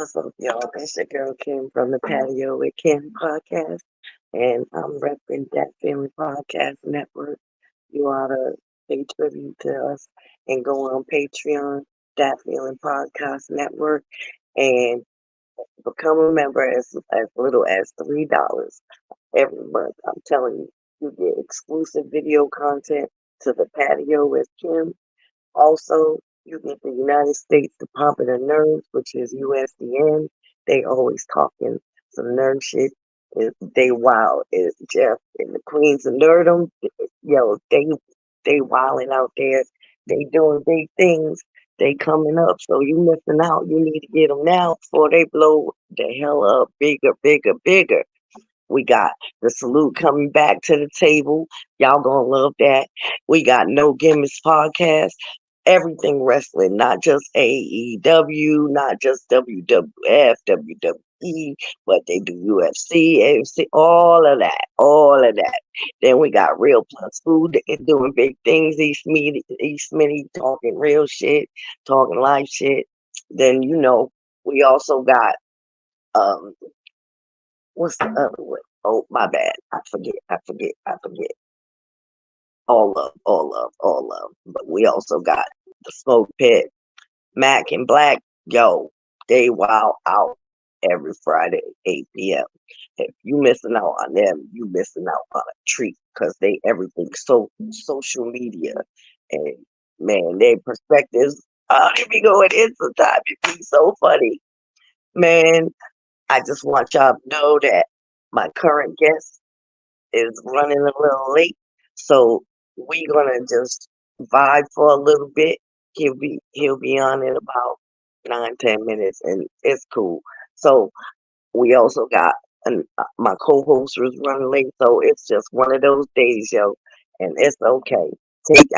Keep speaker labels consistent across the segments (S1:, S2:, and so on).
S1: What's up, y'all? It's your girl Kim from the Patio with Kim podcast, and I'm repping that Family Podcast Network. You ought to pay tribute to us and go on Patreon, that Family Podcast Network, and become a member as little as $3 every month. I'm telling you, you get exclusive video content to the Patio with Kim. Also, you get the United States Department of Nerves, which is USDN. They always talking some nerd shit. They wild. Is Jeff and the Queens of Nerdom. Yo, they wilding out there. They doing big things. They coming up. So you missing out. You need to get them now before they blow the hell up bigger, bigger, bigger. We got the salute coming back to the table. Y'all gonna love that. We got No Gimmicks podcast, everything wrestling, not just AEW, not just WWF, WWE, but they do UFC, AFC, all of that, all of that. Then we got Real Plus Food doing big things. East Smitty talking real shit, talking life shit. Then we also got um what's the other one? Oh, my bad. I forget. All love. But we also got the Smoke Pit, Mac and Black. Yo, they wild out every Friday, 8 p.m. If you missing out on them, you missing out on a treat because they everything so social media and man, their perspectives. It be going in sometimes. It be so funny, man. I just want y'all to know that my current guest is running a little late, so we gonna just vibe for a little bit. He'll be on in about 9-10 minutes, and it's cool. So we also got my co-host was running late, so it's just one of those days, yo, and it's okay.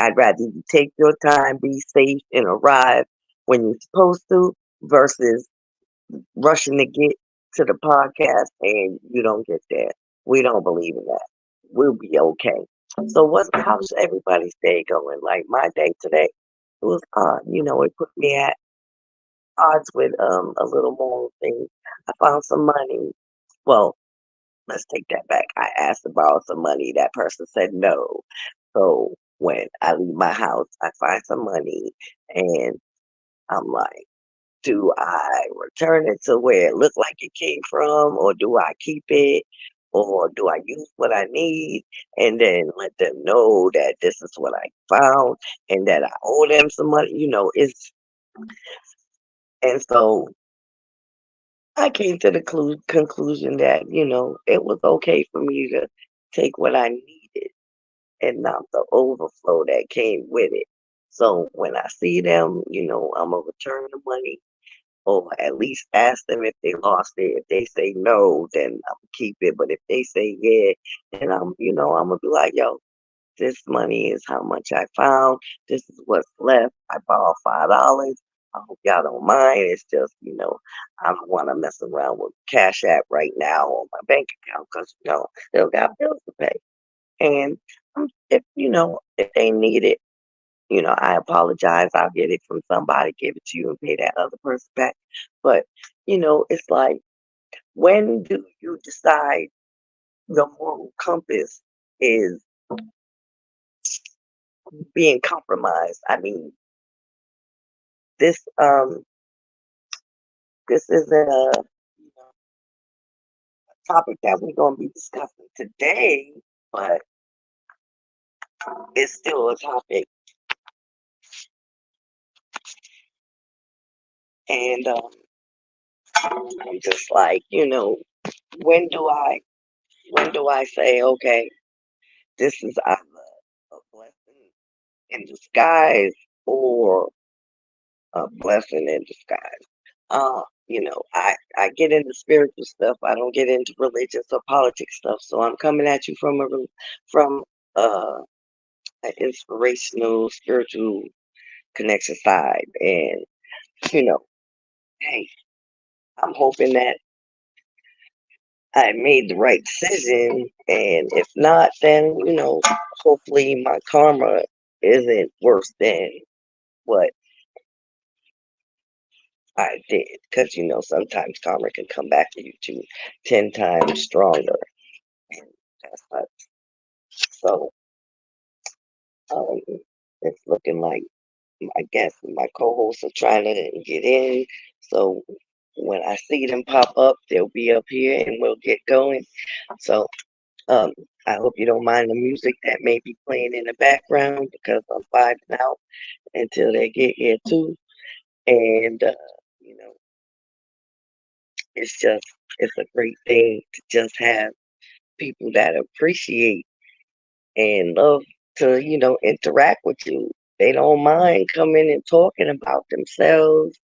S1: I'd rather you take your time, be safe, and arrive when you're supposed to, versus rushing to get to the podcast and you don't get there. We don't believe in that. We'll be okay. So how's everybody's day going? Like my day today, it was odd. It put me at odds with a little more things. I found some money. Well, let's take that back. I asked to borrow some money. That person said no. So when I leave my house, I find some money and I'm like, do I return it to where it looked like it came from, or do I keep it, or do I use what I need and then let them know that this is what I found and that I owe them some money? And so I came to the conclusion that it was okay for me to take what I needed and not the overflow that came with it. So when I see them, I'm gonna return the money or at least ask them if they lost it. If they say no, then I'm keep it. But if they say yeah, then I'm gonna be like, yo, this money is how much I found. This is what's left. I borrowed $5. I hope y'all don't mind. It's just, I don't want to mess around with Cash App right now on my bank account because still got bills to pay. And if they need it, I apologize. I'll get it from somebody, give it to you, and pay that other person back. But, it's like, when do you decide the moral compass is being compromised? I mean, this this isn't a topic that we're gonna be discussing today, but it's still a topic. And I'm just like, when do I say, okay, this is either a blessing in disguise or a blessing in disguise. I get into spiritual stuff. I don't get into religious or politics stuff. So I'm coming at you from uh, an inspirational, spiritual connection side. And hey, I'm hoping that I made the right decision. And if not, then hopefully my karma isn't worse than what I did, because sometimes karma can come back to you too, 10 times stronger. And that's not so. Um, it's looking like I guess my co-hosts are trying to get in. So when I see them pop up, they'll be up here and we'll get going. So um, I hope you don't mind the music that may be playing in the background because I'm vibing out until they get here too. And you know, it's just it's a great thing to just have people that appreciate and love to interact with you. They don't mind coming and talking about themselves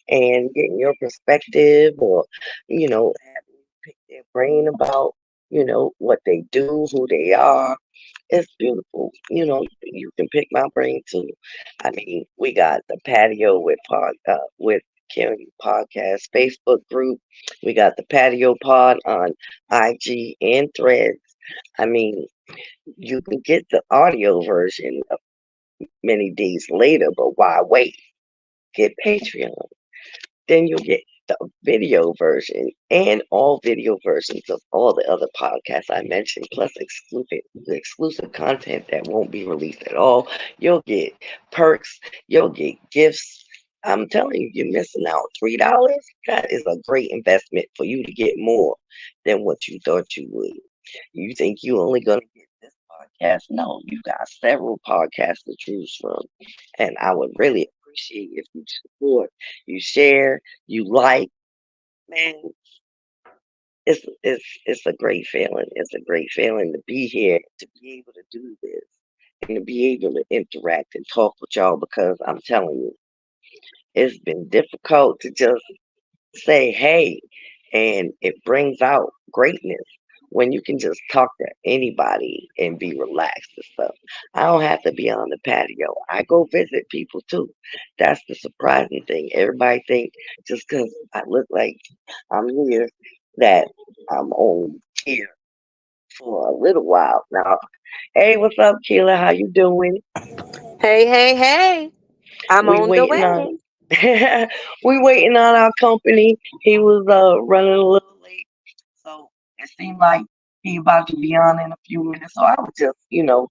S1: and getting your perspective, or having you pick their brain about what they do, who they are. It's beautiful. You can pick my brain too. I mean, we got the patio with Carrie podcast Facebook group. We got the patio pod on IG and Threads. I mean, you can get the audio version many days later, but why wait? Get Patreon. Then you'll get the video version and all video versions of all the other podcasts I mentioned, plus exclusive content that won't be released at all. You'll get perks, you'll get gifts. I'm telling you, you're missing out. $3, that is a great investment for you to get more than what you thought you would. You think you only gonna get this podcast? No, you got several podcasts to choose from. And I would really appreciate if you support, you share, you like. Man, it's a great feeling. It's a great feeling to be here, to be able to do this, and to be able to interact and talk with y'all because I'm telling you, it's been difficult to just say hey, and it brings out greatness when you can just talk to anybody and be relaxed and stuff. I don't have to be on the patio. I go visit people too. That's the surprising thing. Everybody think just because I look like I'm here that I'm on here for a little while now. Hey, what's up, Keela? How you doing?
S2: Hey, hey, hey. I'm
S1: We
S2: on the
S1: waiting on
S2: way.
S1: we waiting on our company. He was running a little late, so it seemed like he about to be on in a few minutes. So I was just,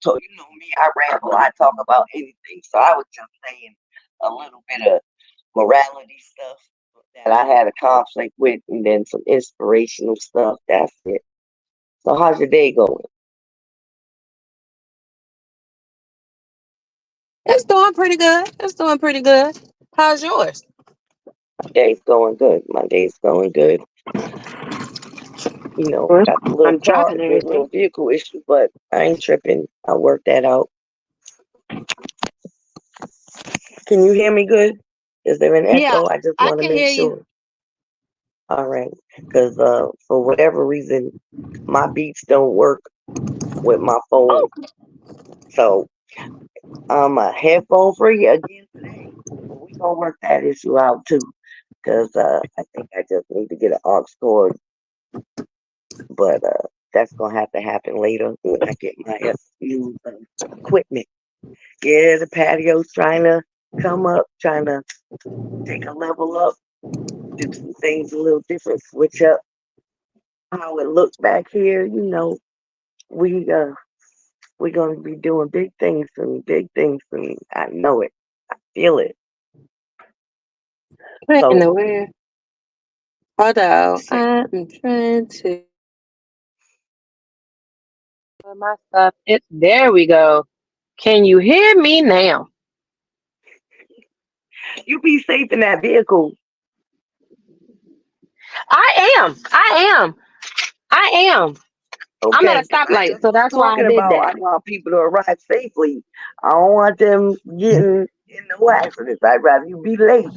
S1: told me, I ramble, I talk about anything. So I was just saying a little bit of morality stuff that I had a conflict with, and then some inspirational stuff. That's it. So how's your day going?
S2: It's doing pretty good. It's doing pretty good. How's yours?
S1: My day's going good. My day's going good.
S2: Mm,
S1: Got the little
S2: I'm
S1: car,
S2: driving
S1: the little
S2: everything.
S1: vehicle issue, but I ain't tripping. I'll work that out. Can you hear me good? Is there an
S2: Yeah,
S1: echo? I just
S2: I
S1: want to
S2: can
S1: make
S2: hear you.
S1: sure. All right. Because for whatever reason, my beats don't work with my phone.
S2: Oh,
S1: So I'm a headphone free again today. But we going to work that issue out too. Because I think I just need to get an aux cord. But that's going to have to happen later when I get my new equipment. Yeah, the patio's trying to come up, trying to take a level up, do some things a little different, switch up how it looks back here. We we're gonna be doing big things, and I know it, I feel it.
S2: what in
S1: So,
S2: the world? Hold on.
S1: say,
S2: I'm trying to put my stuff. There we go. Can you hear me now?
S1: you be safe in that vehicle,
S2: I am. I am. I am. I'm at
S1: okay?
S2: a
S1: Because I
S2: stoplight,
S1: just
S2: so
S1: was
S2: that's why I
S1: talking
S2: did
S1: about
S2: that.
S1: I want people to arrive safely. I don't want them getting in no accidents. I'd rather you be late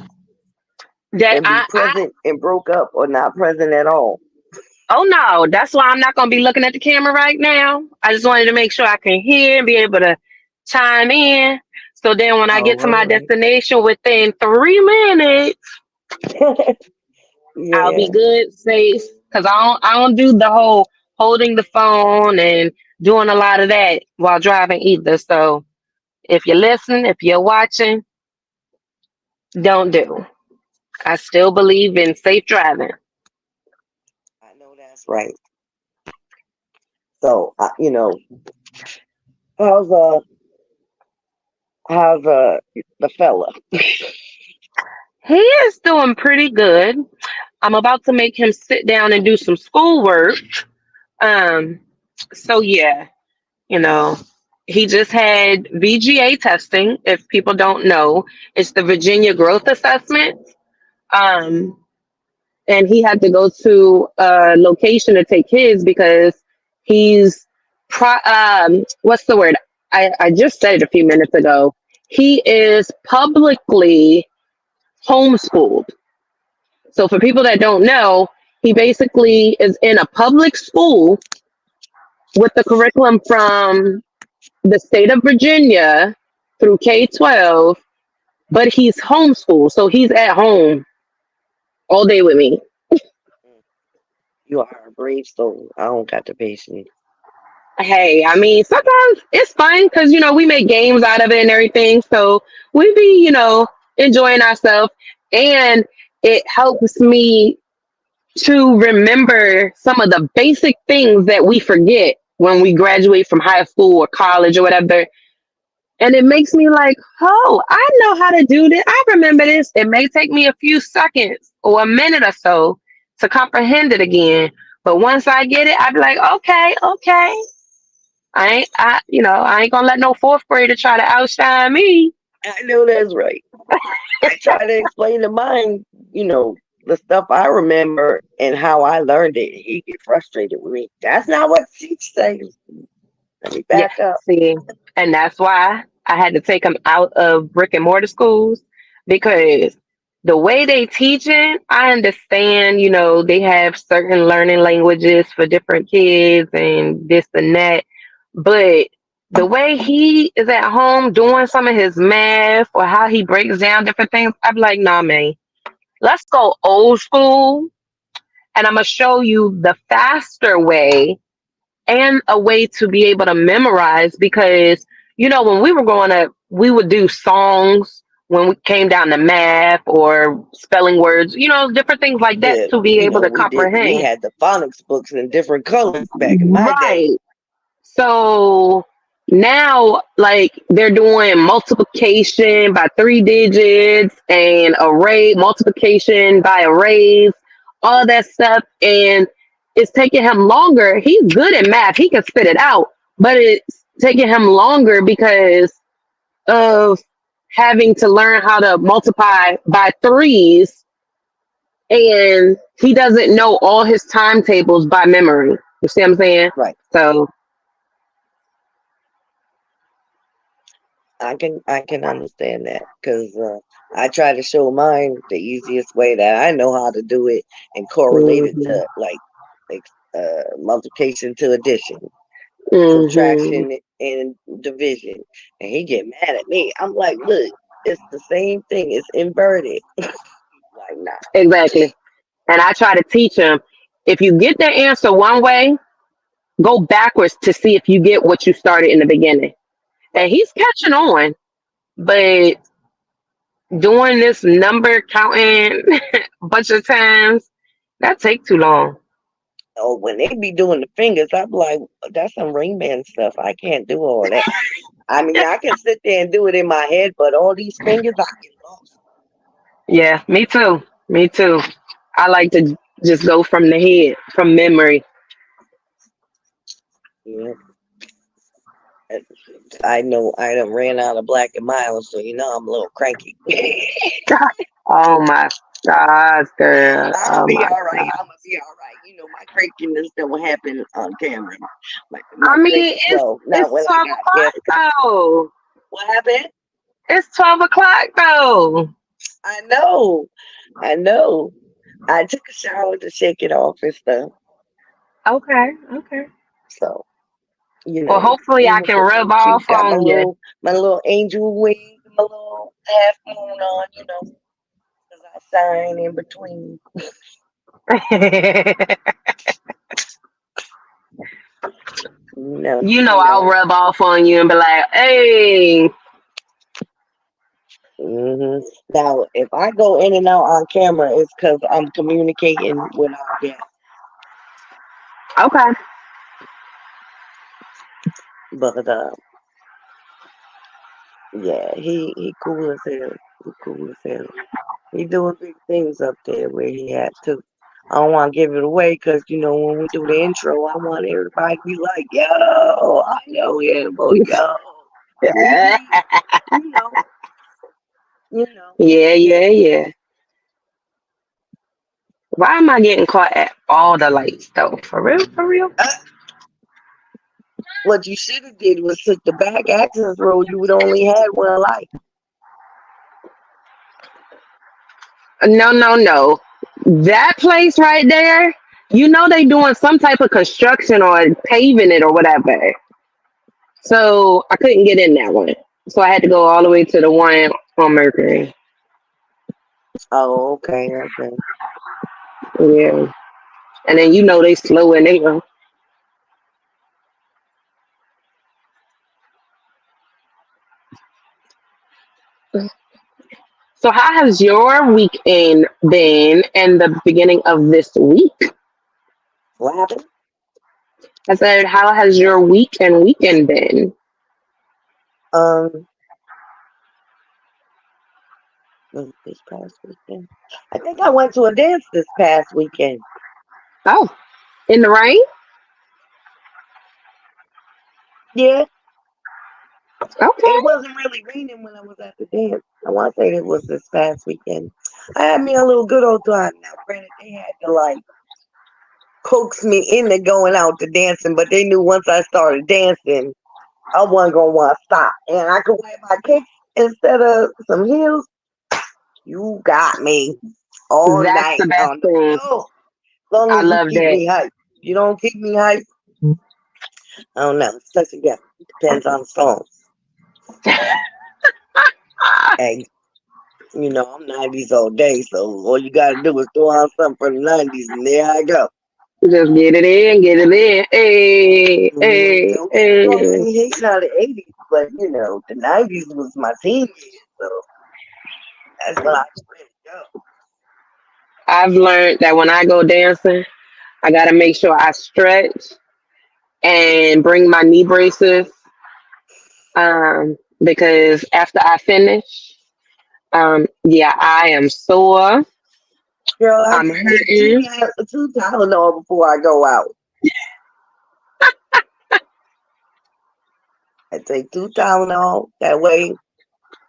S2: That
S1: and be present and broke up or not present at all.
S2: Oh no, that's why I'm not gonna be looking at the camera right now. I just wanted to make sure I can hear and be able to chime in. So then when I
S1: Oh,
S2: get to my
S1: all right.
S2: destination within 3 minutes, I'll be
S1: Yeah.
S2: good, safe. Cause I don't do the whole holding the phone and doing a lot of that while driving either. So if you're listening, if you're watching, don't do. I still believe in safe driving.
S1: I know that's right. So, how's the fella?
S2: He is doing pretty good. I'm about to make him sit down and do some schoolwork. Um, so yeah, you know, he just had VGA testing. If people don't know, it's the Virginia Growth Assessment. Um, and he had to go to a location to take his because he's what's the word? I just said it a few minutes ago. He is publicly homeschooled. So for people that don't know, he basically is in a public school with the curriculum from the state of Virginia through K-12, but he's homeschooled. So he's at home all day with me.
S1: You are a brave soul. I don't got the patience.
S2: Hey, I mean, sometimes it's fun because, we make games out of it and everything. So we be, enjoying ourselves. And it helps me to remember some of the basic things that we forget when we graduate from high school or college or whatever. And it makes me like, oh, I know how to do this. I remember this. It may take me a few seconds or a minute or so to comprehend it again. But once I get it, I be like, okay, okay. I ain't gonna let no fourth grader try to outshine me.
S1: I know that's right. I try to explain to mine, the stuff I remember and how I learned it. He get frustrated with me. That's not what she says. Let me
S2: Yeah,
S1: back up.
S2: see, and that's why I had to take them out of brick and mortar schools because the way they teach it, I understand, they have certain learning languages for different kids and this and that. But the way he is at home doing some of his math or how he breaks down different things, I'm like, nah, man, let's go old school. And I'm going to show you the faster way and a way to be able to memorize because when we were growing up we would do songs when we came down to math or spelling words, different things like that
S1: Yeah,
S2: to be able to
S1: we
S2: comprehend.
S1: had the phonics books in different colors back in my day.
S2: Right. So now, like, they're doing multiplication by 3 digits and array multiplication by arrays, all that stuff, and it's taking him longer. He's good at math; he can spit it out, but it's taking him longer because of having to learn how to multiply by threes, and he doesn't know all his timetables by memory. You see what I'm saying?
S1: Right.
S2: So
S1: I can understand that because I try to show mine the easiest way that I know how to do it and correlate it
S2: mhm.
S1: to like multiplication to addition,
S2: Hmm.
S1: subtraction and division, and he get mad at me. I'm like, look, it's the same thing. It's inverted. Like, nah.
S2: Exactly. And I try to teach him if you get the answer one way, go backwards to see if you get what you started in the beginning. And
S1: Right.
S2: he's catching on, but doing this number counting a bunch of times, that take too long.
S1: Oh, when they be doing the fingers, I'm like, that's some Rain Man stuff. I can't do all that. I mean, I can sit there and do it in my head, but all these fingers, I get lost.
S2: Yeah, me too. Me too. I like to just go from the head, from memory.
S1: Yeah. And I know I done ran out of black and mild, so I'm a little cranky.
S2: Oh my God, girl.
S1: I'll
S2: Oh
S1: be
S2: my
S1: all right.
S2: God.
S1: I'm gonna be all right. My crankiness don't happen on camera. My
S2: I
S1: crank.
S2: mean, it's
S1: Well, not
S2: it's
S1: when I
S2: 12
S1: got guests.
S2: o'clock though.
S1: What happened?
S2: It's 12 o'clock though.
S1: I know. I know. I took a shower to shake it off and stuff.
S2: Okay, okay.
S1: So
S2: Well, hopefully I can
S1: looking
S2: rub
S1: real cute.
S2: off
S1: Got
S2: on you.
S1: my little angel wings, my little half moon on. Because I shine in between. No,
S2: You know I'll rub off on you and be like, "Hey,
S1: Now, if I go in and out on camera, it's because I'm communicating with our guests.
S2: Okay.
S1: But yeah, he cool as hell. He cool as hell. He doing big things up there where he at too. I don't want to give it away because when we do the intro, I want everybody to be like, "Yo, I know him," or "Yo, he," you know, you know.
S2: Yeah, yeah, yeah. Why am I getting caught at all the lights though? For real, for real?
S1: Uh, what you should have did was took the back access road. You would only had one light.
S2: No, no, no. That place right there, you know they doing some type of construction or paving it or whatever. So I couldn't get in that one. So I had to go all the way to the one on Mercury.
S1: Oh, okay, okay.
S2: Yeah. And then you know they slow and they go. So how has your weekend been and the beginning of this week?
S1: What happened?
S2: I said, how has your week and weekend been?
S1: Um, was it this past weekend? I think I went to a dance this past weekend.
S2: Oh, in the rain?
S1: Yeah,
S2: Okay.
S1: it wasn't really raining when I was at the dance. I want to say it was this past weekend. I had me a little good old time. Now, granted, they had to like coax me into going out to dancing, but they knew once I started dancing, I wasn't gonna want to stop, and I could wear my kicks instead of some heels. You got me all
S2: That's
S1: night
S2: the best
S1: on the
S2: thing.
S1: floor. As long
S2: I
S1: as you
S2: love
S1: keep
S2: that.
S1: me hyped. You don't keep me hyped. I don't know. It's such a gift. Depends on the song. Hey, I'm 90s all day, so all you gotta do is throw on something from the 90s, and there I go.
S2: Just get it in, get it in. Hey, hey,
S1: Don't get me wrong, I
S2: hey.
S1: ain't hating on the 80s, but the 90s was my teen years, so that's when I could really go.
S2: I've learned that when I go dancing, I gotta make sure I stretch and bring my knee braces. Because after I finish, yeah, I am sore.
S1: Girl, I
S2: I'm
S1: just take two,
S2: hurting.
S1: two Tylenol before I go out. I take two Tylenol. That way,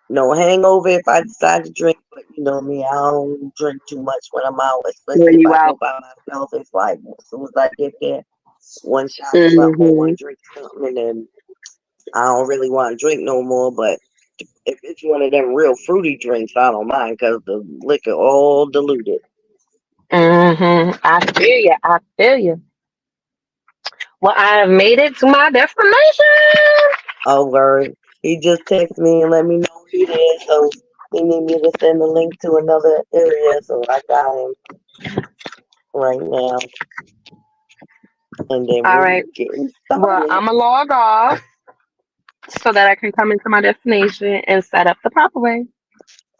S1: no hangover if I decide to drink. But you know me, I don't drink too much when I'm out, especially
S2: When
S1: if
S2: you
S1: I go
S2: out.
S1: by myself. It's like as soon as I get there, one shot of something or
S2: Hmm.
S1: one drink of something, and then I don't really want to drink no more. But if it's one of them real fruity drinks, I don't mind because the liquor all diluted.
S2: I feel you. I feel you. Well, I have made it to my destination.
S1: Oh, word. He just texted me and let me know he did. So he need me to send a link to another area. So I got him right now. And then
S2: All
S1: we
S2: right.
S1: getting
S2: Well,
S1: started.
S2: I'm going to log off so that I can come into my destination and set up the proper way.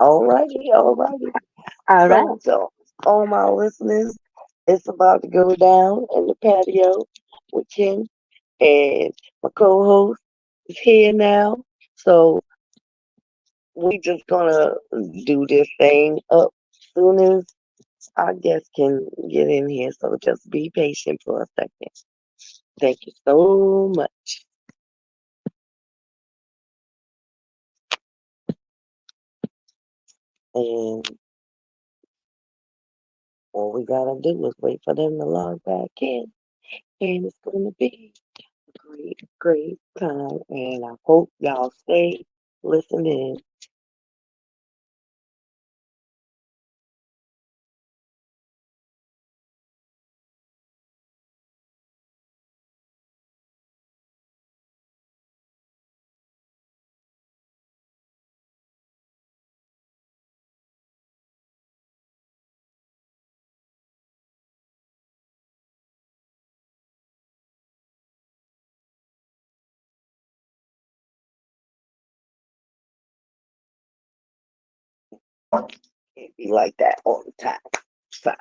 S1: Alrighty, alrighty.
S2: All right.
S1: So all my listeners, it's about to go down in the patio with Kim and my co-host is here now. So we just gonna do this thing up soon as our guests can get in here. So just be patient for a second. Thank you so much. And all we gotta do is wait for them to log back in. And it's gonna be a great, great time. And I hope y'all stay listening. Can't be like that all the time. 5.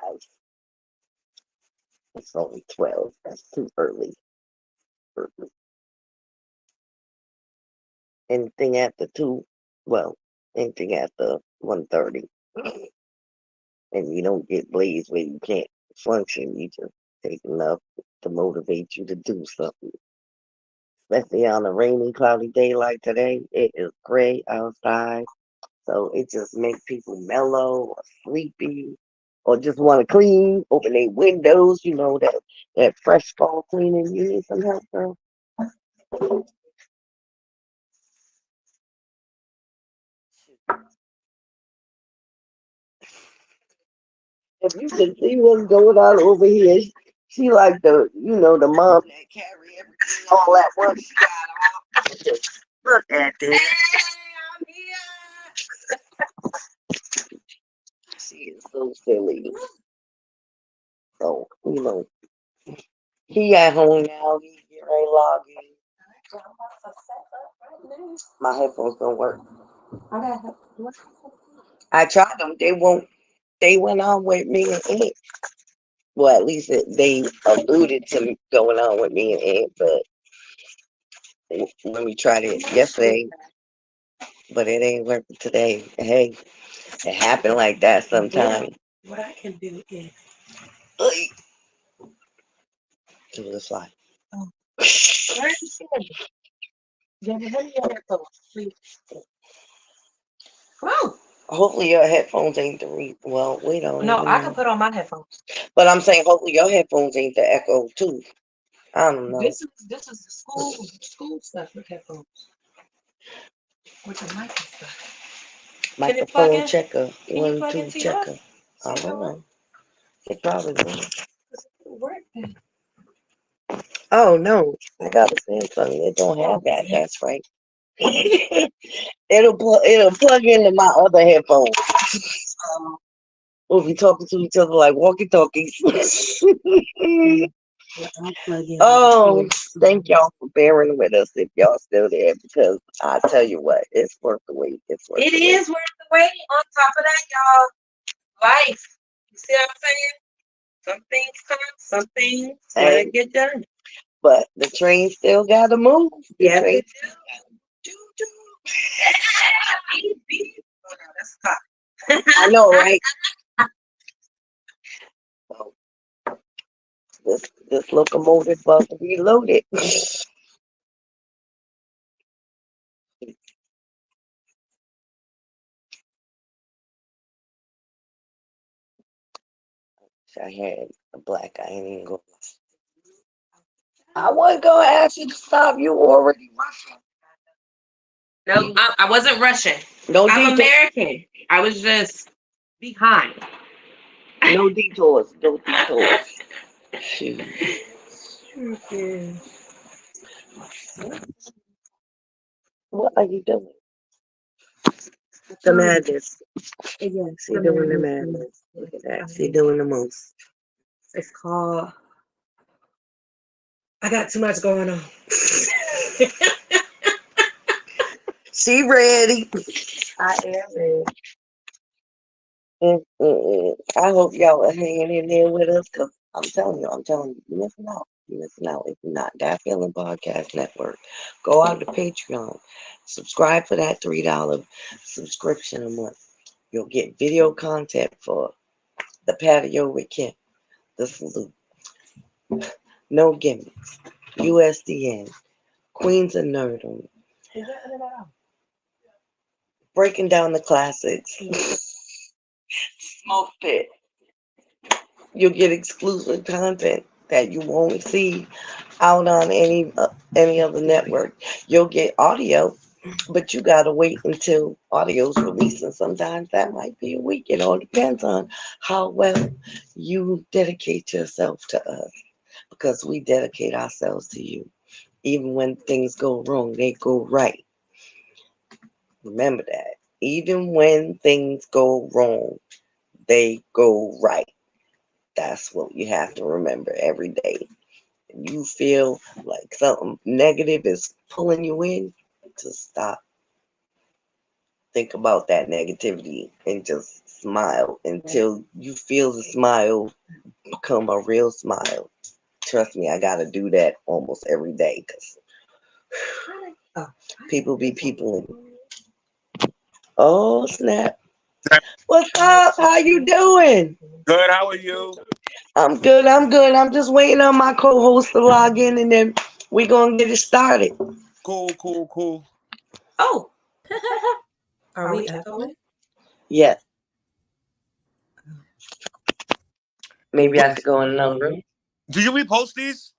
S1: It's only 12. That's too early. Anything after 2, well, anything after 1:30, and you don't get blazed where you can't function, you just take enough to motivate you to do something. Especially on a rainy, cloudy day like today, it is gray outside, so it just makes people mellow or sleepy, or just want to clean, open their windows. You know that fresh fall cleaning. You need some help, girl. If you could see what's going on over here, she like the mom that carry everything all at once. She got all. Just look at this. She is so silly. So he at home now. He get ready to log in. My headphones don't work. I tried them. They won't. They went on with me and Ed. Well, at least they alluded to going on with me and Ed, but when we tried it yesterday, but it ain't working today. Hey, it happened like that sometimes.
S2: What I can do is
S1: To the fly. Hopefully your headphones ain't the well, we don't
S2: No,
S1: even
S2: I can
S1: know.
S2: put on my headphones.
S1: But I'm saying hopefully your headphones ain't the echo too. I don't know.
S2: This is the school stuff with headphones. With the mic and stuff.
S1: Microphone checker.
S2: Can you
S1: 1,
S2: plug
S1: 2
S2: into
S1: checker.
S2: yours?
S1: I don't know. It probably will.
S2: Work then.
S1: Oh no. I got a Samsung. It don't have that. That's right. it'll plug into my other headphones. We'll be talking to each other like walkie talkies. Oh, thank y'all for bearing with us if y'all still there, because I tell you what, it's worth the wait. It's worth
S2: It
S1: the
S2: is worth the wait. On top of that, y'all, life. You see what I'm saying? Some things come, some things gotta get done.
S1: But the train still gotta move.
S2: Yeah, they do. Beep, beep. Oh no, that's a cop.
S1: I know, right? So this locomotive about to be loaded. I had a black eye. I ain't even go. I wasn't gonna ask you to stop. You already rushing.
S2: No, I wasn't rushing.
S1: No
S2: I'm
S1: detours.
S2: American. I was just behind.
S1: No detours. No detours. Shoot. What are you doing? The madness.
S2: Yes,
S1: She doing the madness. Look at that. She doing the most.
S2: It's called. I got too much going on.
S1: She ready.
S2: I am ready.
S1: I hope y'all are hanging in there with us, because I'm telling you, you're missing out. You're missing out if you're not. That Feeling Podcast Network. Go out to Patreon. Subscribe for that $3 subscription a month. You'll get video content for the Patio with Kim, the Salute, No Gimmicks, USDN, Queens of Nerdom, Breaking Down the Classics, Smoke Pit. You'll get exclusive content that you won't see out on any other network. You'll get audio, but you gotta wait until audio's released, and sometimes that might be a week. It all depends on how well you dedicate yourself to us, because we dedicate ourselves to you. Even when things go wrong, they go right. Remember that. Even when things go wrong, they go right. That's what you have to remember every day. If you feel like something negative is pulling you in, to stop. think about that negativity and just smile until you feel the smile become a real smile. Trust me, I gotta do that almost every day because people be people. Oh snap! What's up? How you doing?
S3: Good. How are you?
S1: I'm good. I'm good. I'm just waiting on my co-host to log in, and then we gonna get it started.
S3: Cool, cool, cool.
S1: Oh,
S4: Are we echoing?
S1: yes. Maybe I have to go in another room.
S3: Do you repost these?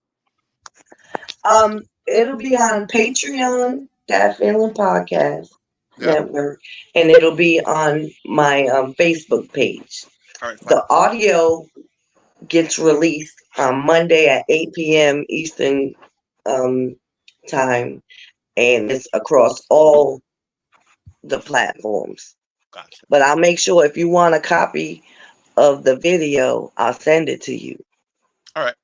S1: It'll be on Patreon, That Feeling Podcast
S3: Yeah.
S1: Network, and it'll be on my Facebook page.
S3: All right, fine.
S1: The audio gets released on Monday at 8 p.m. Eastern time, and it's across all the platforms.
S3: Gotcha.
S1: But I'll make sure if you want a copy of the video, I'll send it to you.
S3: All right.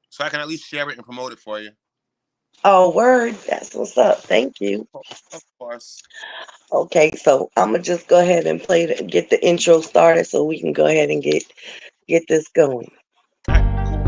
S3: So I can at least share it and promote it for you.
S1: Oh, word. That's what's up. Thank you.
S3: Of course.
S1: Okay, so I'm gonna just go ahead and get the intro started so we can go ahead and get this going.
S3: All right, cool.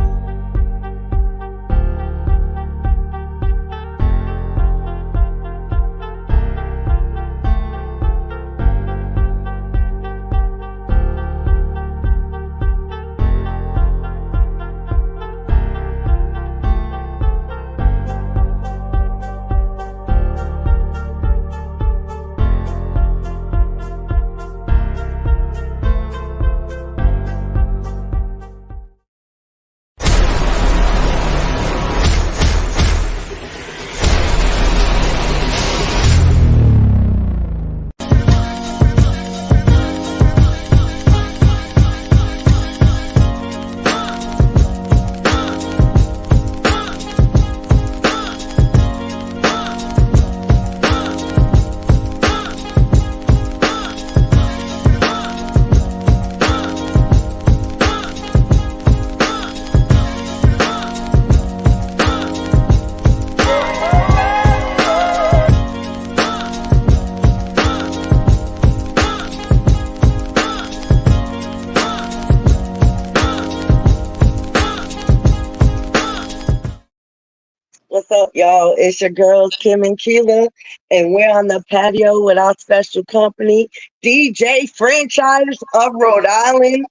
S1: What's up, y'all? It's your girls, Kim and Keela, and we're on the patio with our special company, DJ Franchise of Rhode Island,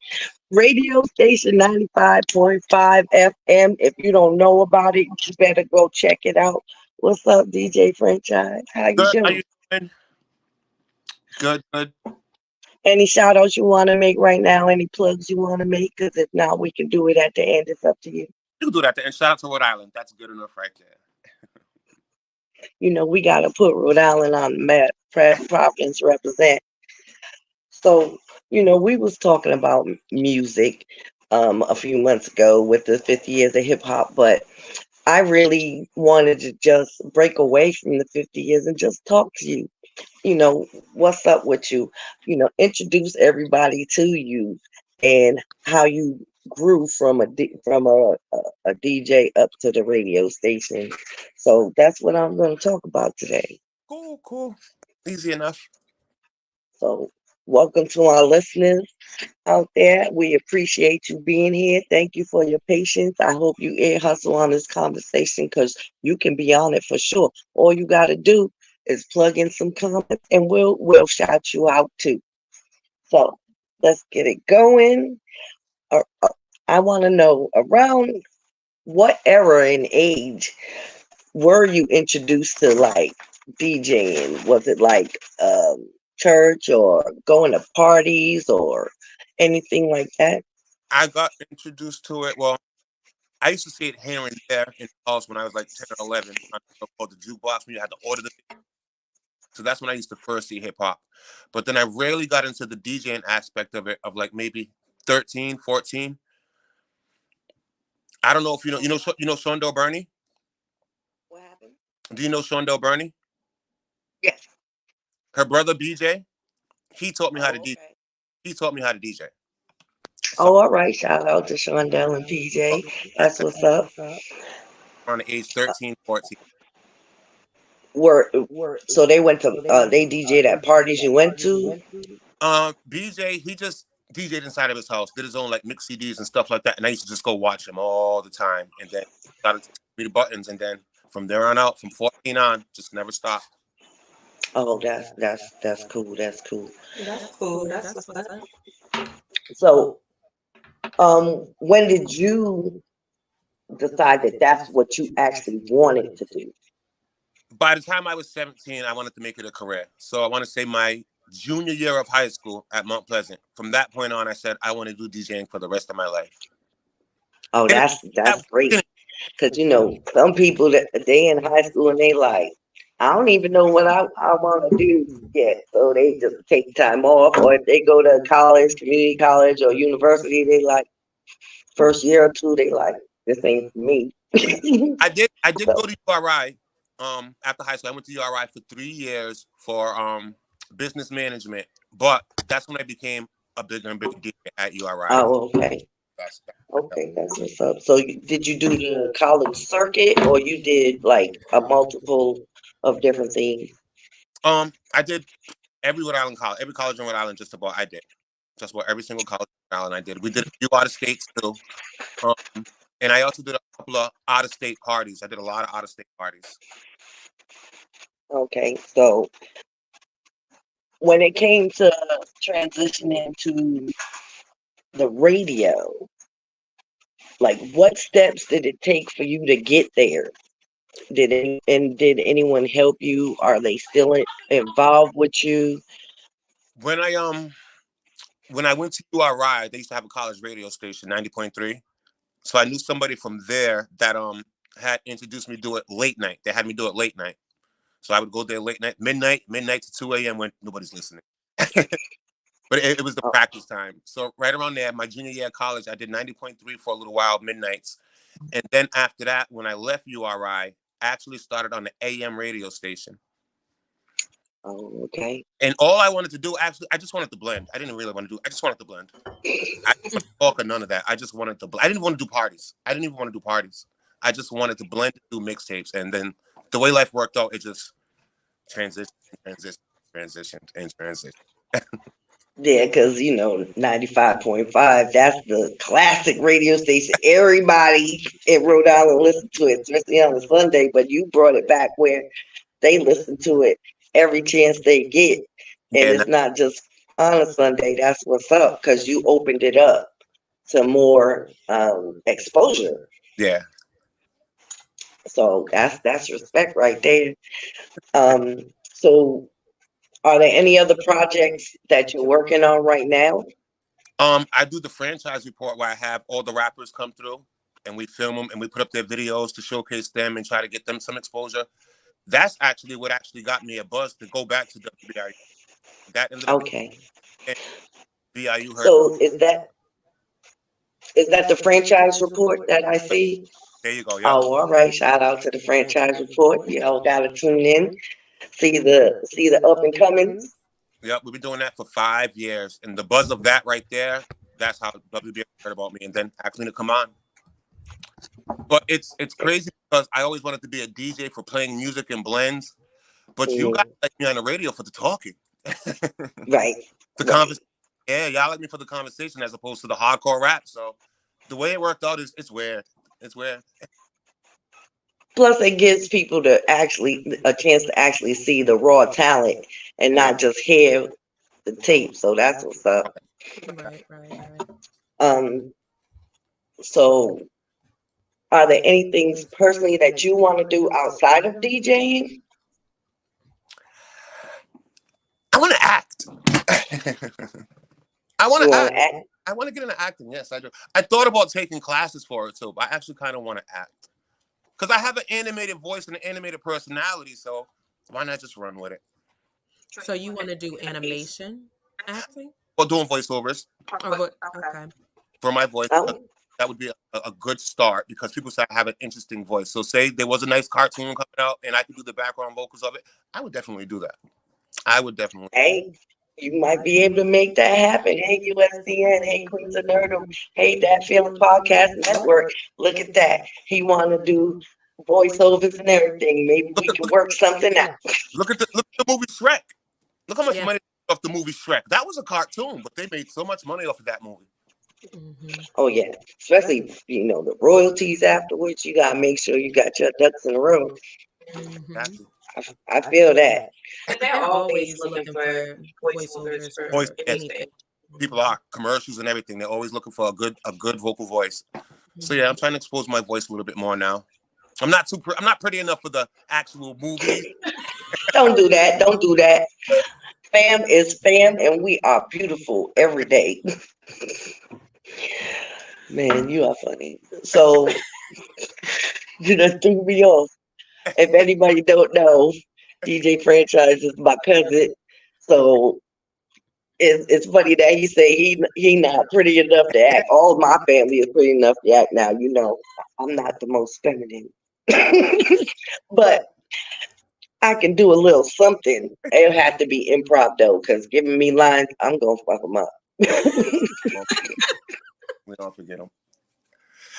S1: radio station 95.5 FM. If you don't know about it, you better go check it out. What's up, DJ Franchise? How you
S3: Good. How
S1: doing?
S3: you doing? Good, good.
S1: Any shout outs you want to make right now? Any plugs you want to make? Because if not, we can do it at the end. It's up to you.
S3: You can do that. And shout out to Rhode Island. That's good enough right there.
S1: You know, we got to put Rhode Island on the map. Providence represent. So, you know, we was talking about music a few months ago with the 50 years of hip hop, but I really wanted to just break away from the 50 years and just talk to you. You know, what's up with you? You know, introduce everybody to you and how you grew from a DJ up to the radio station. So that's what I'm going to talk about today.
S3: Cool, cool. Easy enough.
S1: So welcome to our listeners out there. We appreciate you being here. Thank you for your patience. I hope you ear hustle on this conversation because you can be on it for sure. All you got to do is plug in some comments and we'll shout you out too. So let's get it going. I want to know around what era and age were you introduced to like DJing? Was it like church or going to parties or anything like that?
S3: I got introduced to it. Well, I used to see it here and there in the house when I was like 10 or 11. I called the jukebox when you had to order the. So that's when I used to first see hip hop. But then I rarely got into the DJing aspect of it, of like maybe 13, 14. I don't know if you know Shondell Burney?
S1: What happened?
S3: Do you know Shondell Burney?
S1: Yes.
S3: Her brother BJ, he taught me how to DJ.
S1: Okay.
S3: He taught me how to DJ.
S1: Oh, all right. Shout out to Shondell and PJ. That's what's up.
S3: Around the age 13, 14.
S1: So they went to they DJ'd at parties you went to.
S3: BJ, he just DJ'd inside of his house, did his own like mix CDs and stuff like that, and I used to just go watch him all the time, and then started to read the buttons, and then from there on out, from 14 on, just never stopped.
S1: Oh, that's cool. That's cool.
S4: That's cool. That's what's up.
S1: So, when did you decide that that's what you actually wanted to do?
S3: By the time I was 17, I wanted to make it a career. So I want to say my junior year of high school at Mount Pleasant. From that point on, I said I want to do DJing for the rest of my life.
S1: Oh,
S3: And
S1: that's great. Because some people that they in high school and they like, I don't even know what I want to do yet. So they just take time off, or if they go to college, community college or university, they like first year or two, they like, this ain't for me.
S3: I did go to URI after high school. I went to URI for 3 years for business management, but that's when I became a bigger and bigger DJ at URI.
S1: Oh, okay. Okay, that's what's up. So did you do the college circuit, or you did like a multiple of different things?
S3: I did every Rhode Island college, every college in Rhode Island, just about I did. Just about every single college in Rhode Island I did. We did a few out of states too. And I also did a couple of out of state parties. I did a lot of out of state parties.
S1: Okay, so when it came to transitioning to the radio, like what steps did it take for you to get there? Did anyone help you? Are they still involved with you?
S3: When I went to URI, they used to have a college radio station, 90.3. So I knew somebody from there that had introduced me to do it late night. They had me do it late night. So I would go there late night, midnight to 2 a.m. when nobody's listening. But it was the practice time. So right around there, my junior year of college, I did 90.3 for a little while, midnights. And then after that, when I left URI, I actually started on the AM radio station.
S1: Oh, okay.
S3: And all I wanted to do, actually, I just wanted to blend. I didn't really want to do, I just wanted to blend. I didn't want to talk or none of that. I just wanted to, I didn't want to do parties. I didn't even want to do parties. I just wanted to blend and do mixtapes. And then the way life worked out, it just transitioned.
S1: Yeah, because 95.5, that's the classic radio station. Everybody in Rhode Island listen to it, especially on a Sunday, but you brought it back where they listen to it every chance they get. And it's not just on a Sunday. That's what's up, because you opened it up to more exposure.
S3: Yeah.
S1: So that's respect right there. So are there any other projects that you're working on right now?
S3: I do the franchise report where I have all the rappers come through and we film them and we put up their videos to showcase them and try to get them some exposure. That's actually what actually got me a buzz to go back to WBIU. That ended up
S1: okay.
S3: BIU heard.
S1: So is that the franchise report that I see?
S3: There you go.
S1: Yep. Oh, all right. Shout out to the franchise report. Y'all gotta tune in, see the up and comings.
S3: Yep, we've been doing that for 5 years, and the buzz of that right there, that's how WBIU heard about me, and then asked me to come on. But it's crazy because I always wanted to be a DJ for playing music and blends, but you guys like me on the radio for the talking.
S1: Right.
S3: The conversation. Yeah, y'all like me for the conversation as opposed to the hardcore rap. So the way it worked out is it's weird. It's weird.
S1: Plus, it gives people a chance to actually see the raw talent and not just hear the tape. So that's what's up.
S4: Right.
S1: So are there any things personally that you want to do outside of DJing?
S3: I want to act. I want to act. I want to get into acting. Yes, I do. I thought about taking classes for it too, but I actually kind of want to act because I have an animated voice and an animated personality. So why not just run with it?
S4: So you want to do animation acting?
S3: Or doing voiceovers.
S4: Okay.
S3: For my voice, that would be a good start because people say I have an interesting voice. So say there was a nice cartoon coming out and I could do the background vocals of it. I would definitely do that. I would definitely.
S1: Hey, you might be able to make that happen. Hey, USDN. Hey, Queens of Nerdom. Hey, That Feeling Podcast Network. Look at that. He want to do voiceovers and everything. Maybe
S3: Look
S1: we
S3: at
S1: can work something out.
S3: look at the movie Shrek. Look how much
S4: Yeah.
S3: money off the movie Shrek. That was a cartoon, but they made so much money off of that movie.
S4: Mm-hmm.
S1: Oh yeah, especially the royalties afterwards. You gotta make sure you got your ducks in a row.
S4: Mm-hmm.
S3: Exactly.
S1: I feel that.
S4: But they're always looking for voiceovers
S3: Voice,
S4: for
S3: yes,
S4: anything.
S3: people are commercials and everything. They're always looking for a good vocal voice. So yeah, I'm trying to expose my voice a little bit more now. I'm not pretty enough for the actual movies.
S1: Don't do that. Don't do that. Fam is fam, and we are beautiful every day. Man, you are funny. So you just threw me off. If anybody don't know, DJ Franchise is my cousin. So it's funny that he say he not pretty enough to act. All my family is pretty enough to act now. I'm not the most feminine, but I can do a little something. It'll have to be improv though, because giving me lines, I'm gonna fuck them up.
S3: We don't forget them.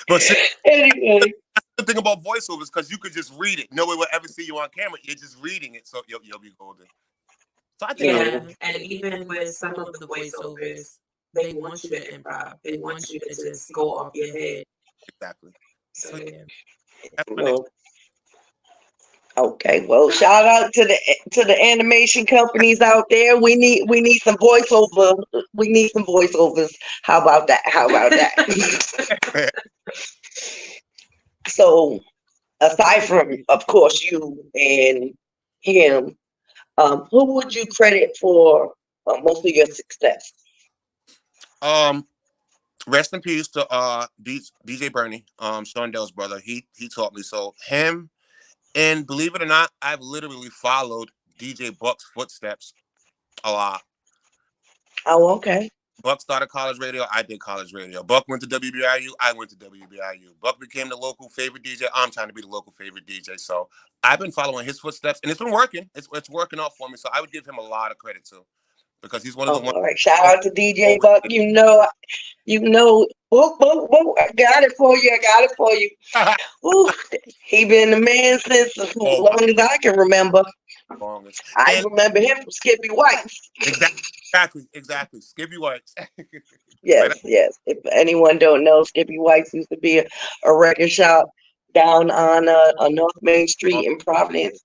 S3: But see,
S1: Anyway,
S3: the thing about voiceovers, because you could just read it. No one will ever see you on camera. You're just reading it, so you'll be golden. So I think I'm
S4: Yeah, and even with some of the voiceovers, they want you to improv. They want you to just go off your head.
S3: exactly. So
S4: So yeah.
S3: that's my next.
S1: well, okay. Well, shout out to the animation companies out there. We need some voiceover. We need some voiceovers. How about that? How about that? So aside from, of course, you and him, who would you credit for most of your success?
S3: Rest in peace to DJ Bernie, Sean Dell's brother. He taught me. So him, and believe it or not, I've literally followed DJ Buck's footsteps a lot.
S1: Oh, okay.
S3: Buck started college radio. I did college radio. Buck went to WBIU. I went to WBIU. Buck became the local favorite DJ. I'm trying to be the local favorite DJ. So I've been following his footsteps, and it's been working. It's working out for me. So I would give him a lot of credit too, because he's one of the
S1: Oh,
S3: ones.
S1: all right. Shout
S3: Over,
S1: out to DJ
S3: over.
S1: Buck. Whoop, whoop, whoop. I got it for you. I got it for you. Ooh, he been the man since as
S3: Oh
S1: long as I can remember.
S3: my longest.
S1: I
S3: And
S1: remember him from Skippy White's.
S3: exactly. Skippy Whites. Right.
S1: Yes. If anyone don't know, Skippy White's used to be a record shop down on North Main Street in Providence,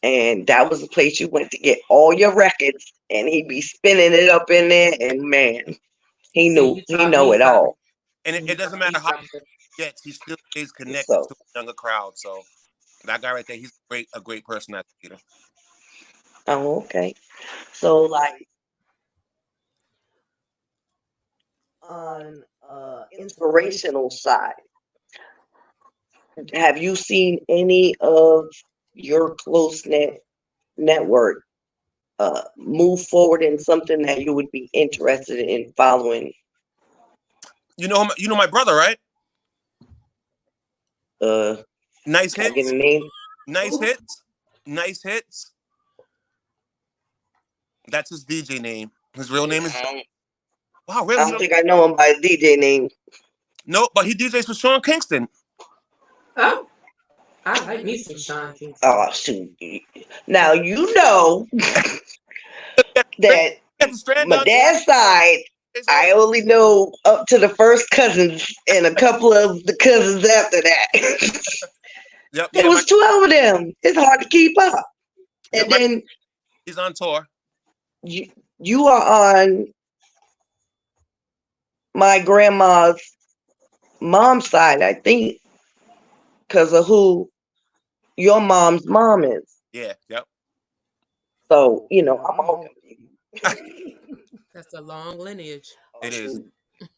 S1: and that was the place you went to get all your records. And he'd be spinning it up in there, and man, he
S4: See, you taught
S1: know
S4: me
S1: it
S4: something.
S1: all.
S3: And it
S4: You
S3: doesn't
S4: taught me
S3: matter how
S4: something.
S3: he gets, he still stays connected
S1: So,
S3: to a younger crowd. So that guy right there, he's a great person as a leader.
S1: oh, okay. So, like on inspirational side, have you seen any of your close network move forward in something that you would be interested in following?
S3: You know my brother, right? Nice
S1: Can I get
S3: hits,
S1: a name?
S3: nice hits, nice hits. That's his DJ name. His real name is wow.
S1: I
S3: Really? You
S1: don't
S3: don't
S1: think I know him by DJ name.
S3: no, but he DJs for Sean Kingston.
S4: Oh, I like me some Sean Kingston.
S1: Oh shoot! Now you know that
S3: Got the strand
S1: my
S3: on
S1: dad's side, I only know up to the first cousins and a couple of the cousins after that.
S3: Yep,
S1: It
S3: yeah,
S1: was 12 of them. It's hard to keep up.
S3: yep,
S1: And then
S3: he's on tour.
S1: you are on my grandma's mom's side, I think, because of who your mom's mom is.
S3: Yeah, yep.
S1: So, I'm all confused.
S4: That's a long lineage.
S3: It is.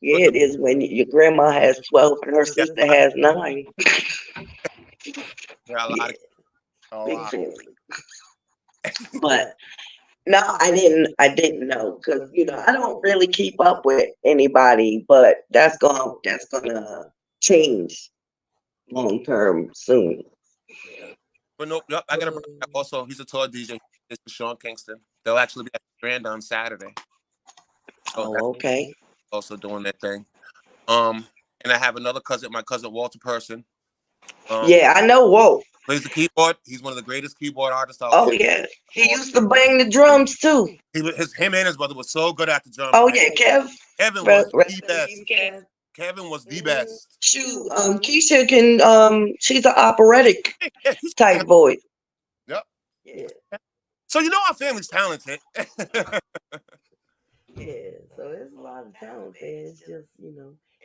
S1: Yeah, it is when your grandma has 12 and her
S3: Yeah,
S1: sister has 9.
S3: yeah, a lot
S1: Yeah,
S3: of a
S1: big
S3: lot.
S1: family. But no, I didn't know because I don't really keep up with anybody, but that's gonna change long term soon.
S3: But nope, yep. I got a brother. Also, he's a tour DJ. It's for Sean Kingston. They'll actually be at the Grand on Saturday. So that's
S1: Oh, okay.
S3: also doing that thing. And I have another cousin, my cousin Walter Person.
S1: Yeah, I know. Whoa.
S3: Plays the keyboard. He's one of the greatest keyboard artists out
S1: Oh
S3: there.
S1: yeah, he used to bang the drums too.
S3: Him and his brother was so good at the drums.
S1: Oh
S3: Man.
S1: yeah, Kev.
S3: Kevin
S1: Rest
S3: was the
S1: in
S3: best.
S1: peace, Kev.
S3: Kevin was the best.
S1: Shoot, Keisha can she's an operatic
S3: Yeah, he's
S1: type voice.
S3: Yep.
S1: Yeah.
S3: So you know our family's talented.
S5: Yeah, so it's a lot of talent there. It's just,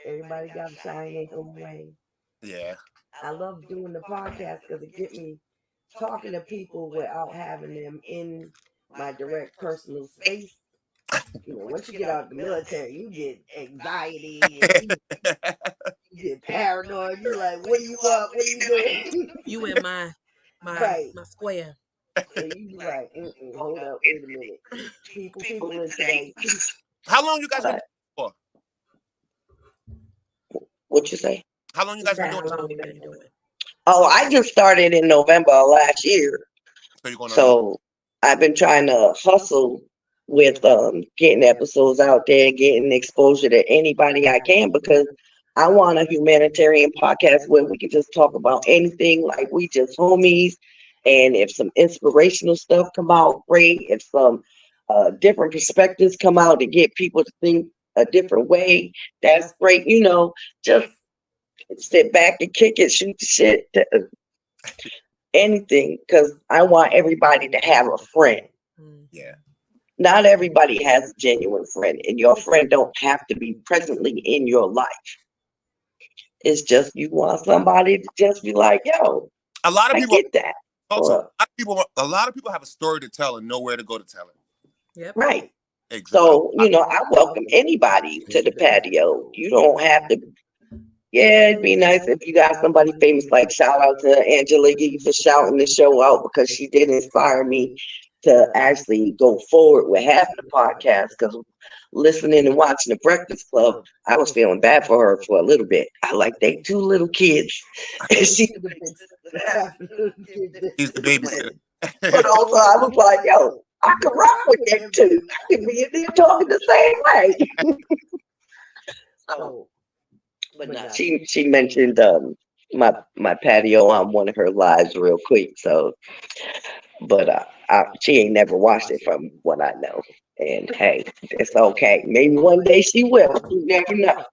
S5: everybody got to shine their own way.
S3: Yeah.
S5: I love doing the podcast because it get me talking to people without having them in my direct personal space. Once you get out of the military, you get anxiety and you get paranoid. You're like, what are you up? What are you doing?
S4: You in my
S5: Right.
S4: my square.
S5: So you be like, hold up, wait a minute. People in today.
S3: How long you guys been for?
S1: What you say?
S3: How long you guys been
S4: How
S3: doing?
S4: long you been doing?
S1: Oh, I just started in November of last year.
S3: So you're going on
S1: So I've been trying to hustle with getting episodes out there, getting exposure to anybody I can, because I want a humanitarian podcast where we can just talk about anything, like we just homies. And if some inspirational stuff come out, great. If some different perspectives come out to get people to think a different way, that's great. Just sit back and kick it, shoot the shit, anything, because I want everybody to have a friend.
S3: Yeah.
S1: Not everybody has a genuine friend, and your friend don't have to be presently in your life. It's just you want somebody to just be like, yo,
S3: a lot of
S1: I
S3: people
S1: get that.
S3: also a lot of people have a story to tell and nowhere to go to tell it.
S4: Yep.
S1: Right.
S3: Exactly.
S1: So, I welcome anybody to the patio. You don't have to. Yeah, it'd be nice if you got somebody famous. Like, shout out to Angela Yee for shouting the show out, because she did inspire me to actually go forward with half the podcast. Because listening and watching the Breakfast Club, I was feeling bad for her for a little bit. I like they 2 little kids. And she's
S5: the big sister.
S3: He's the babysitter.
S1: But also, I was like, yo, I could rock with them too. I could be in there talking the same way. So, but no, she mentioned my patio on one of her lives real quick. So, but she ain't never watched it from what I know. And hey, it's okay. Maybe one day she will. You never know.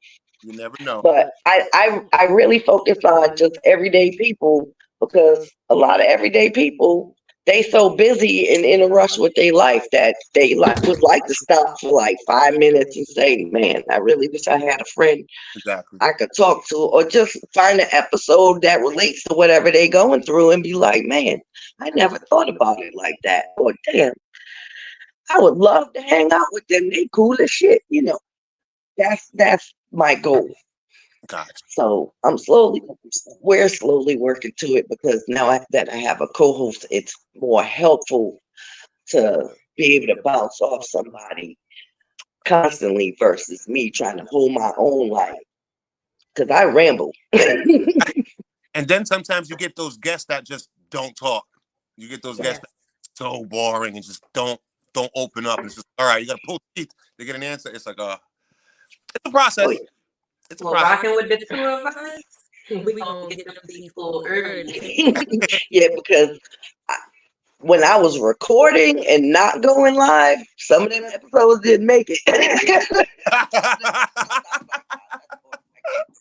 S3: You never know.
S1: But I really focus on just everyday people, because a lot of everyday people, they so busy and in a rush with their life that they would like to stop for like 5 minutes and say, man, I really wish I had a friend
S3: Exactly.
S1: I could talk to, or just find an episode that relates to whatever they going through and be like, man, I never thought about it like that. Or damn, I would love to hang out with them. They cool as shit, That's my goal.
S3: Gotcha.
S1: So we're slowly working to it, because now that I have a co-host, it's more helpful to be able to bounce off somebody constantly versus me trying to hold my own life, because I ramble.
S3: And then sometimes you get those guests that just don't talk. You get those guests that are so boring and just don't open up. And it's just, all right, you got to pull teeth to get an answer. It's like, it's a process.
S1: Oh, yeah.
S4: It's a process. Rocking with the 2 of us, we gonna get them teeth full early.
S1: Yeah, because when I was recording and not going live, some of them episodes didn't make it.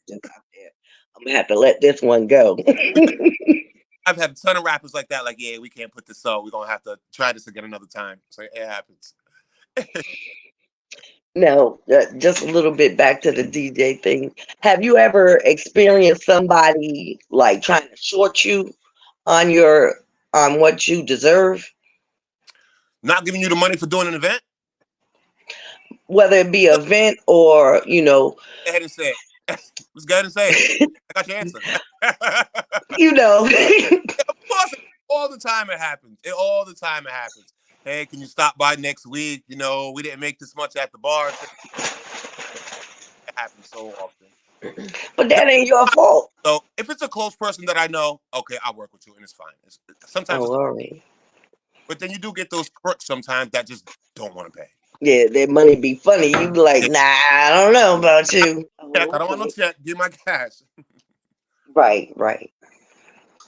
S1: I'm gonna have to let this one go.
S3: I've had a ton of rappers like that. Like, yeah, we can't put this on. We're gonna have to try this again another time. So it happens.
S1: Now, just a little bit back to the DJ thing. Have you ever experienced somebody like trying to short you on what you deserve?
S3: Not giving you the money for doing an event?
S1: Whether it be an event or,
S3: Go ahead and say it. Let's go ahead and say it. I got your answer. Of course, all the time it happens. All the time it happens. Hey, can you stop by next week? We didn't make this much at the bar. It happens so often.
S1: But that ain't your fault.
S3: So if it's a close person that I know, okay, I'll work with you and it's fine. Sometimes
S1: all right.
S3: But then you do get those crooks sometimes that just don't want to pay.
S1: Yeah, that money be funny. You be like, nah, I don't know about you.
S3: I don't want no check. Give my cash.
S1: Right.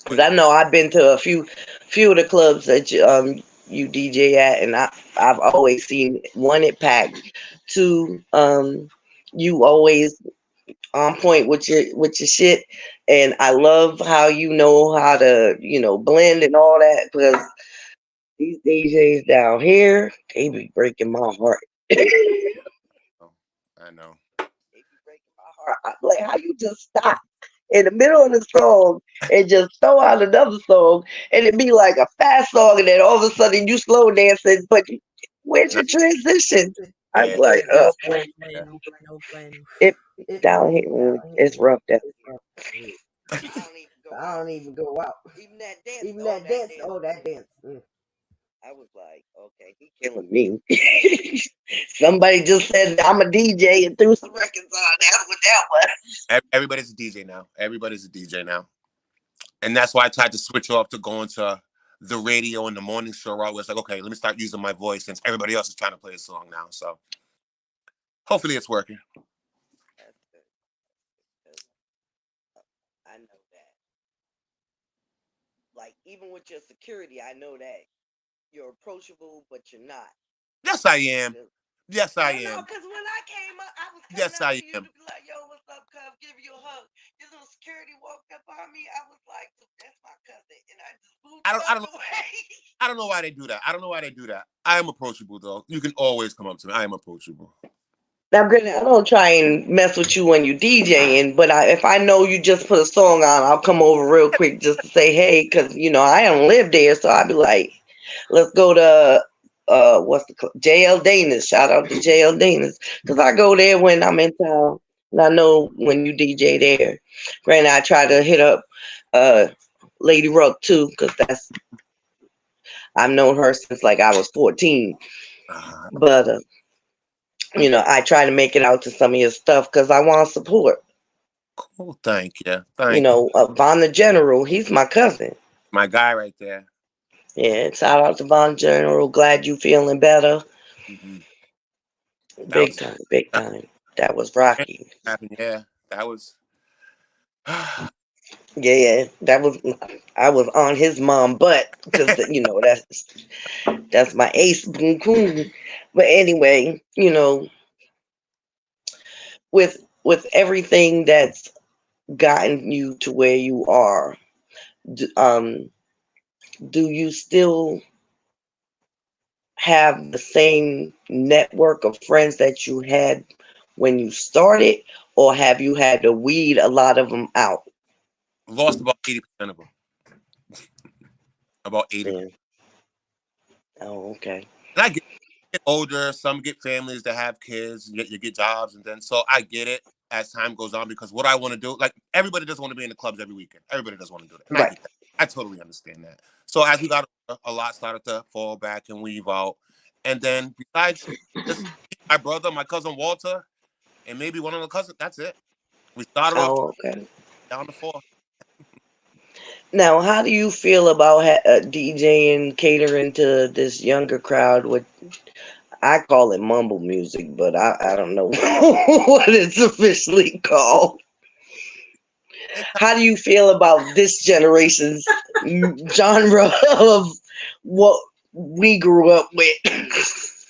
S1: Because I know I've been to a few of the clubs that you DJ at, and I've always seen one it packed, two you always on point with your shit, and I love how you know how to blend and all that because these DJs down here they be breaking my heart. They be
S3: I know.
S1: breaking my heart. I'm like, how you just stop in the middle of the song and just throw out another song and it be like a fast song and then all of a sudden you slow dancing, but where's your
S3: Not,
S1: transition? I'm
S3: yeah,
S1: like,
S4: No
S3: yeah.
S4: playing, no playing.
S1: it
S5: It
S1: down here it's rough. That
S5: I don't even go out.
S1: even that dance,
S5: Even that dance, that dance.
S1: I was like, okay, he killing me. Somebody just said I'm a DJ and threw some records on. That's what that was.
S3: Everybody's a DJ now. Everybody's a DJ now. And that's why I tried to switch off to going to the radio in the morning show where I was like, okay, let me start using my voice since everybody else is trying to play a song now. So hopefully it's working.
S1: That's good. I know that. Like even with your security, I know that you're approachable, but you're not.
S3: Yes, I am. Yes, I
S1: No,
S3: am.
S1: because when I came up, I was coming
S3: Yes,
S1: up
S3: I
S1: to you
S3: am.
S1: to be like, yo, what's up, cuz? Give you a hug. This little security walked up on me. I was like, that's my cousin. And I just moved
S3: I
S1: the
S3: don't. I
S1: fuck
S3: don't know.
S1: away.
S3: I don't know why they do that. I don't know why they do that. I am approachable though. You can always come up to me. I am approachable.
S1: Now, granted, I don't try and mess with you when you DJing, but if I know you just put a song on, I'll come over real quick just to say hey, because I don't live there, so I'll be like, let's go to what's the JL Dana's. Shout out to JL Dana's because I go there when I'm in town, and I know when you DJ there. Granted, I try to hit up uh Lady Ruck too because I've known her since like I was 14, but. I try to make it out to some of your stuff because I want to support.
S3: Cool. Thank you. Thank you.
S1: Von the General, he's my cousin.
S3: My guy right there.
S1: Yeah, shout out to Von General. Glad you feeling better.
S3: Mm-hmm. That
S1: Big
S3: was
S1: time, big time. That was Rocky.
S3: happened. Yeah, that was.
S1: Yeah, that was. I was on his mom butt because that's my ace boom coon. But anyway, with everything that's gotten you to where you are, do you still have the same network of friends that you had when you started, or have you had to weed a lot of them out?
S3: Lost about 80% of them. About 80.
S1: Yeah. Oh, okay.
S3: And I get older. Some get families that have kids. You get jobs, and then so I get it as time goes on because what I want to do, like everybody doesn't want to be in the clubs every weekend. Everybody doesn't want to do that, and I
S1: Right.
S3: get that. I totally understand that. So as we got older, a lot started to fall back and weave out, and then besides just my brother, my cousin Walter, and maybe one of the cousins. That's it. We started off
S1: Oh, okay.
S3: down to 4.
S1: Now, how do you feel about DJing, catering to this younger crowd? With I call it mumble music, but I don't know what it's officially called. How do you feel about this generation's genre of what we grew up with?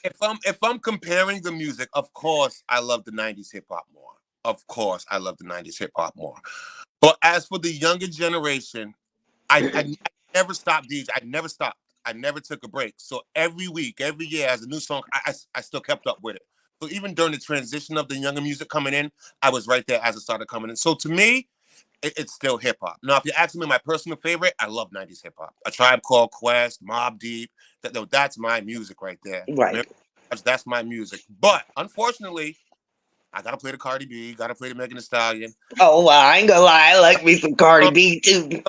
S3: If I'm comparing the music, of course I love the 90s hip hop more. Of course I love the 90s hip hop more. But as for the younger generation, I never stopped DJ. I never stopped. I never took a break. So every week, every year, as a new song, I still kept up with it. So even during the transition of the younger music coming in, I was right there as it started coming in. So to me, it's still hip hop. Now, if you ask me my personal favorite, I love 90s hip hop. A Tribe Called Quest, Mobb Deep. That's my music right there.
S1: Right.
S3: That's my music. But unfortunately, I gotta play the Cardi B, gotta play the Megan Thee Stallion.
S1: Oh, well, I ain't gonna lie. I like me some Cardi B too.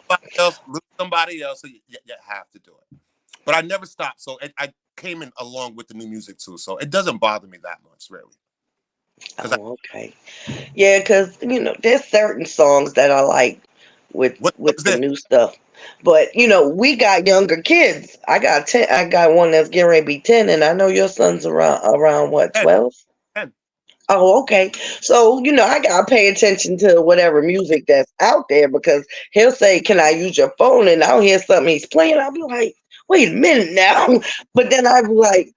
S3: Somebody else, so you have to do it. But I never stopped, so I came in along with the new music too. So it doesn't bother me that much, really.
S1: Oh, okay. Yeah, because there's certain songs that I like with
S3: What was
S1: the
S3: this?
S1: new stuff, but we got younger kids. I got 10. I got one that's getting ready to be 10, and I know your son's around what
S3: 10,
S1: 12.
S3: 10.
S1: Oh, okay. So, I gotta pay attention to whatever music that's out there because he'll say, "Can I use your phone?" And I'll hear something he's playing. I'll be like, "Wait a minute now." But then I'll be like,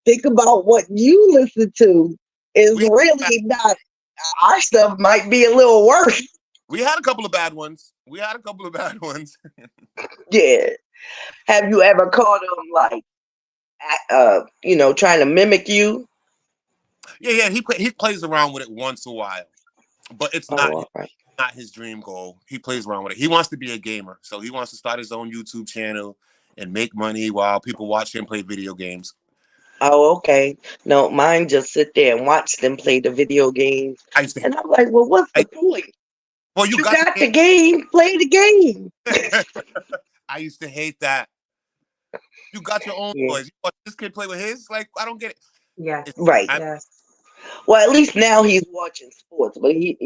S1: think about what you listen to is
S3: We
S1: really not our stuff might be a little worse.
S3: we had a couple of bad ones. We had a couple of bad ones.
S1: Yeah. Have you ever caught him like trying to mimic you?
S3: Yeah. He plays around with it once in a while, but it's
S1: Oh,
S3: not
S1: all right.
S3: not his dream goal. He plays around with it. He wants to be a gamer, so he wants to start his own YouTube channel and make money while people watch him play video games.
S1: Oh, okay. No, mine just sit there and watch them play the video games.
S3: I used to,
S1: And I'm like, well, what's
S3: I,
S1: the point?
S3: well, you
S1: You
S3: got
S1: got
S3: the
S1: the game, play the game.
S3: game. I used to hate that. You got your own
S1: Yeah.
S3: toys. You watch this kid play with his. Like, I don't get it.
S4: Yes.
S3: It's,
S1: Right.
S3: I,
S4: Yes.
S1: Well, at least now he's watching sports, but he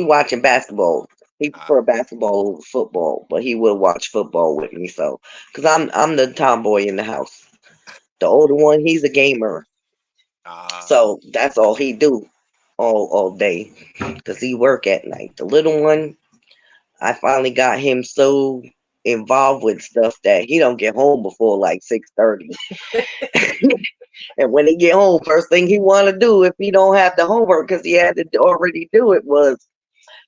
S1: watching basketball. He
S3: uh,
S1: prefer basketball over football, but he will watch football with me. So, because I'm the tomboy in the house, the older one, he's a gamer.
S3: uh,
S1: So that's all he do all day, because he work at night. The little one, I finally got him so involved with stuff that he don't get home before like 6:30. And when he get home, first thing he want to do if he don't have the homework because he had to already do it was,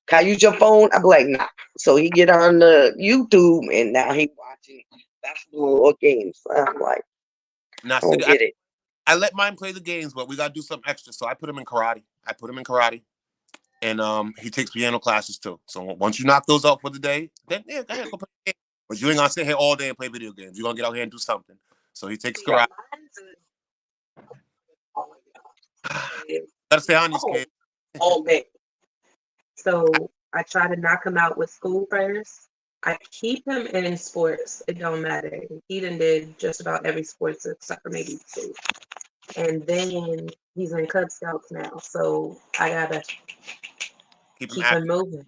S1: "Can I use your phone?" I be like, "Nah." So he get on the YouTube and now he watching basketball or games. I'm like,
S3: now,
S1: I
S3: see,
S1: don't get it.
S3: I let mine play the games, but we got to do something extra. So I put him in karate. And he takes piano classes too. So once you knock those out for the day, then yeah, go ahead, go play the game. But you ain't gonna sit here all day and play video games. You're gonna get out here and do something. So he takes
S2: Yeah,
S3: karate.
S2: oh my God.
S3: Gotta stay on these
S2: Oh,
S3: kids.
S2: all day. So I try to knock him out with school first. I keep him in sports. It don't matter. He done did just about every sports except for maybe two. And then he's in Cub Scouts now. So I gotta
S3: Keep him
S2: keep him
S3: active.
S2: moving.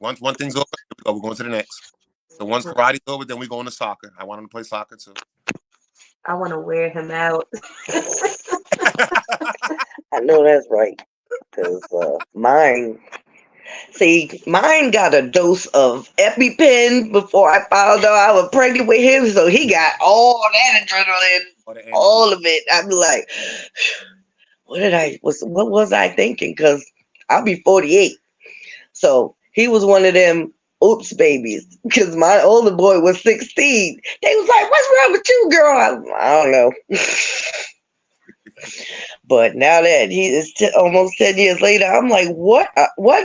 S3: Once one thing's over, here we go. We're going to the next. So once karate's over, then we go into soccer. I want him to play soccer too.
S2: I want to wear him out.
S1: I know that's right. Because mine got a dose of EpiPen before I found out I was pregnant with him. So he got all that adrenaline,
S3: Or the energy.
S1: all of it. I'd be like, what was I thinking? Because I'll be 48. So he was one of them oops babies. Because my older boy was 16. They was like, "What's wrong with you, girl?" I don't know. But now that he is almost 10 years later, I'm like, what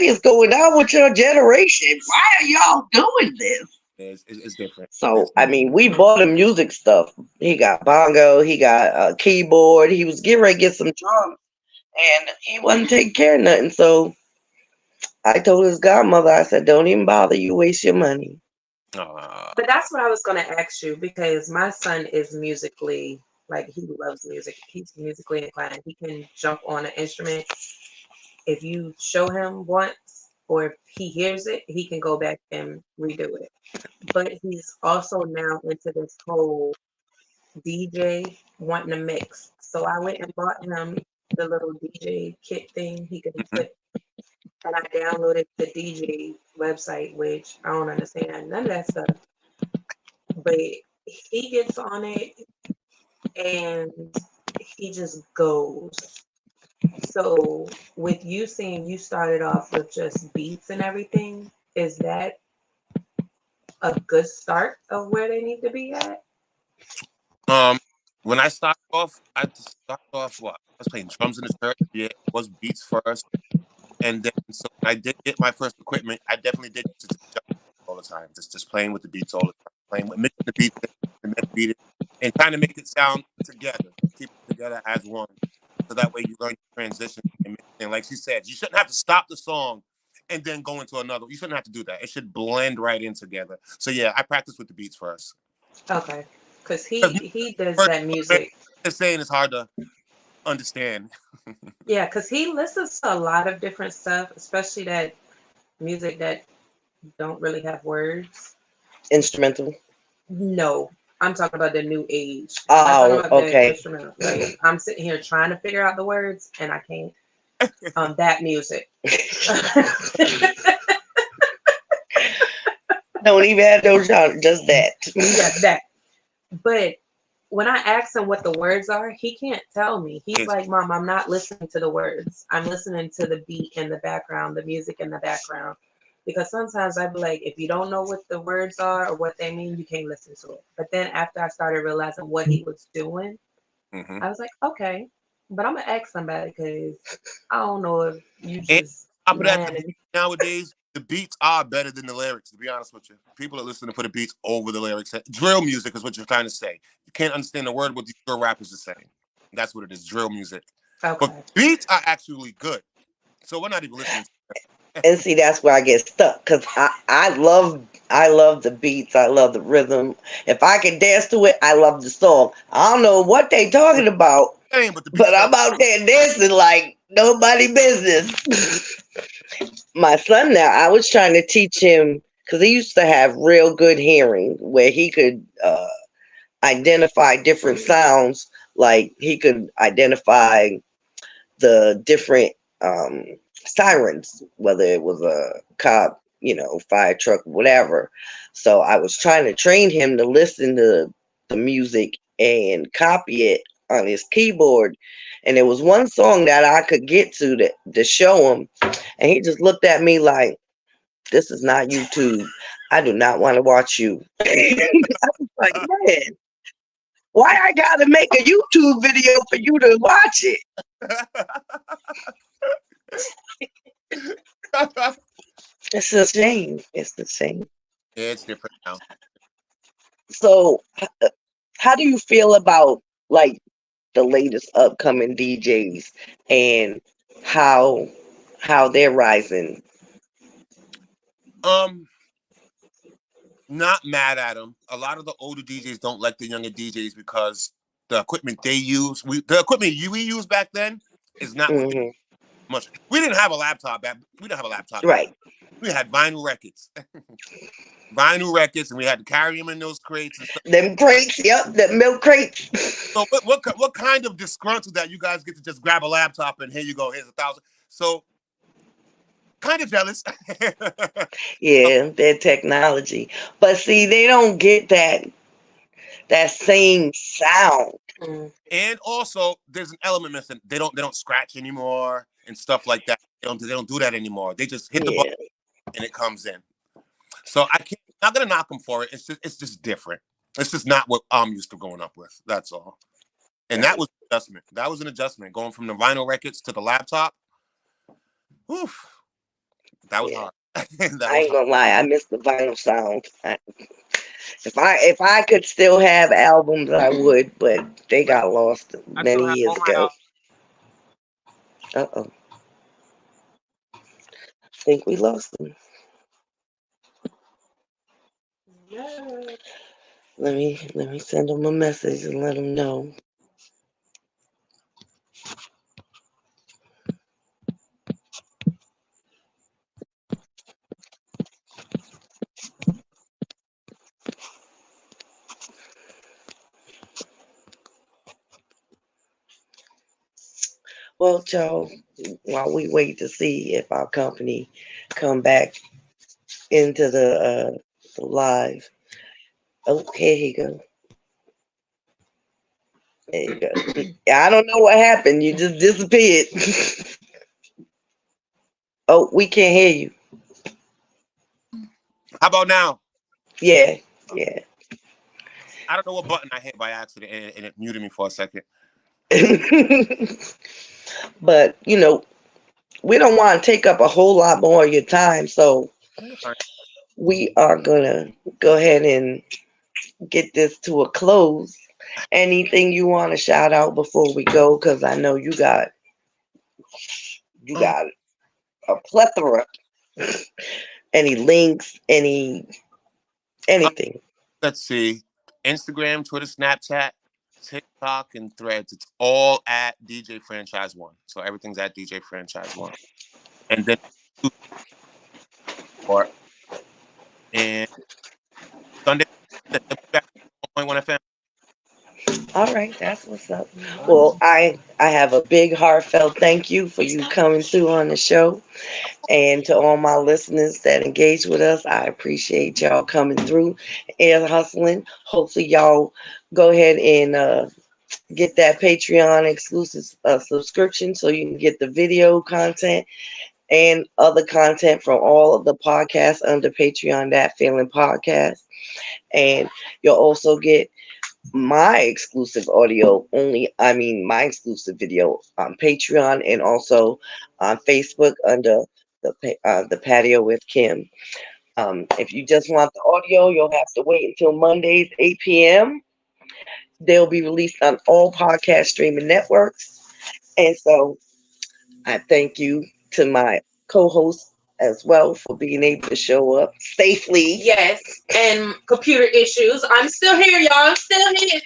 S1: is going on with your generation? Why are y'all doing this?
S3: It's different.
S1: So, I mean, we bought him music stuff. He got bongo, he got a keyboard, he was getting ready to get some drums, and he wasn't taking care of nothing. So I told his godmother, I said, "Don't even bother, you waste your money."
S2: But that's what I was going to ask you because my son is musically, like, he loves music. He's musically inclined. He can jump on an instrument. If you show him once or if he hears it, he can go back and redo it. But he's also now into this whole DJ wanting to mix. So I went and bought him the little DJ kit thing he could
S3: Mhm.
S2: put, and I downloaded the DJ website, which I don't understand none of that stuff. But he gets on it and he just goes. So with you saying you started off with just beats and everything, is that a good start of where they need to be at?
S3: When I started off, I just started off what? I was playing drums in the church. Yeah, it was beats first. And then so when I did get my first equipment, I definitely did to jump all the time. Just playing with the beats all the time. Playing with mixing the beats and beat it and trying to make it sound together. Keep it together as one. So that way you learn your transition and like she said, you shouldn't have to stop the song and then go into another. You shouldn't have to do that. It should blend right in together. So yeah, I practice with the beats first.
S2: Okay, because
S3: Because
S2: he does that music.
S3: just saying it's hard to understand.
S2: Yeah, because he listens to a lot of different stuff, especially that music that don't really have words.
S1: Instrumental.
S2: No, I'm talking about the new age. I'm not talking
S1: Oh,
S2: about the
S1: okay.
S2: instrumental. Like I'm sitting here trying to figure out the words and I can't.
S4: That music.
S5: Don't even have no genre, just that.
S4: Yeah, that. But when I ask him what the words are, he can't tell me. He's
S3: It's,
S4: like, Mom, I'm not listening to the words. I'm listening to the beat in the background, the music in the background. Because sometimes I'd be like, if you don't know what the words are or what they mean, you can't listen to it. But then after I started realizing what he was doing,
S3: mm-hmm.
S4: I was like, okay, but I'm gonna ask somebody because I don't know if you
S3: And
S4: just
S3: on top of that,
S4: lying.
S3: nowadays the beats are better than the lyrics. To be honest with you, people are listening for the beats over the lyrics. Drill music is what you're trying to say. You can't understand the word what these drill rappers are saying. That's what it is, drill music. But
S4: Okay.
S3: beats are actually good, so we're not even listening to
S5: And see, that's where I get stuck because I love the beats. I love the rhythm. If I can dance to it, I love the song. I don't know what they
S3: what
S5: talking about,
S3: you're saying, but the beats
S5: but
S3: don't.
S5: I'm out there dancing like nobody business. My son now, I was trying to teach him because he used to have real good hearing where he could identify different sounds. Like he could identify the different um, sirens, whether it was a cop, fire truck, whatever. So I was trying to train him to listen to the music and copy it on his keyboard. And there was one song that I could get to show him, and he just looked at me like, "This is not YouTube. I do not want to watch you." I was like, "Man, why I gotta make a YouTube video for you to watch it?" It's a shame. It's a shame.
S3: Yeah, it's different now.
S5: So, how do you feel about like the latest upcoming DJs and how how they're rising?
S3: Um, Not mad at them. A lot of the older DJs don't like the younger DJs because the equipment they use, the equipment we use back then is not what they
S5: Hmm.
S3: much. We didn't have a laptop back. We didn't have a laptop back.
S5: Right.
S3: We had vinyl records, vinyl records, and we had to carry them in those crates and stuff.
S5: Them crates, yep, the milk crates.
S3: So what kind of disgruntled that you guys get to just grab a laptop and here you go, here's 1,000. So kind of jealous. So,
S5: Yeah, their technology. But see, they don't get that same sound.
S4: Mm.
S3: and also there's an element missing. They don't scratch anymore and stuff like that. They don't do that anymore. They just hit the button
S5: Yeah.
S3: and it comes in. So I'm not gonna knock them for it. It's just different. It's just not what I'm used to growing up with. That's all. And that
S5: Right.
S3: was an adjustment. That was an adjustment going from the vinyl records to the laptop. Whew, that was
S5: Yeah.
S3: hard. That
S5: I
S3: was
S5: ain't
S3: hard.
S5: gonna lie, I miss the vinyl sound. If I could still have albums, I would, but they
S3: But
S5: got lost
S3: I still
S5: many
S3: have
S5: years
S3: all my
S5: ago.
S3: albums.
S5: Uh-oh. Think we lost them.
S4: Yeah.
S5: Let me send them a message and let them know. Well, Joe, while we wait to see if our company come back into the live. Oh, here he go. There you go. I don't know what happened. You just disappeared. Oh, we can't hear you.
S3: How about now?
S5: Yeah,
S3: Oh,
S5: yeah.
S3: I don't know what button I hit by accident and it muted me for a second.
S5: But we don't want to take up a whole lot more of your time, so
S3: Yeah, fine.
S5: we are gonna go ahead and get this to a close. Anything you want to shout out before we go? Because I know you
S3: Um,
S5: got a plethora. Any links? Anything?
S3: let's see. Instagram, Twitter, Snapchat, TikTok, and Threads. It's all at DJ Franchise One. So everything's at DJ Franchise One. And then or and Sunday, 1.1 FM.
S5: All right.
S1: That's what's up.
S3: All right.
S1: Well, I have a big heartfelt thank you for you coming through on the show. And to all my listeners that engage with us, I appreciate y'all coming through and hustling. Hopefully, y'all go ahead and get that Patreon exclusive subscription so you can get the video content and other content from all of the podcasts under Patreon, That Feeling Podcast. And you'll also get my exclusive audio only, I mean, my exclusive video on Patreon and also on Facebook under the Patio with Kim. If you just want the audio, you'll have to wait until Mondays, 8 p.m. They'll be released on all podcast streaming networks. And so I thank you to my co-host as well for being able to show up safely.
S4: Yes, and computer issues. I'm still here, y'all. I'm still here.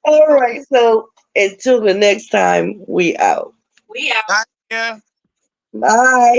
S1: All right, so until the next time, we out.
S4: We out.
S3: Bye. Yeah.
S1: Bye.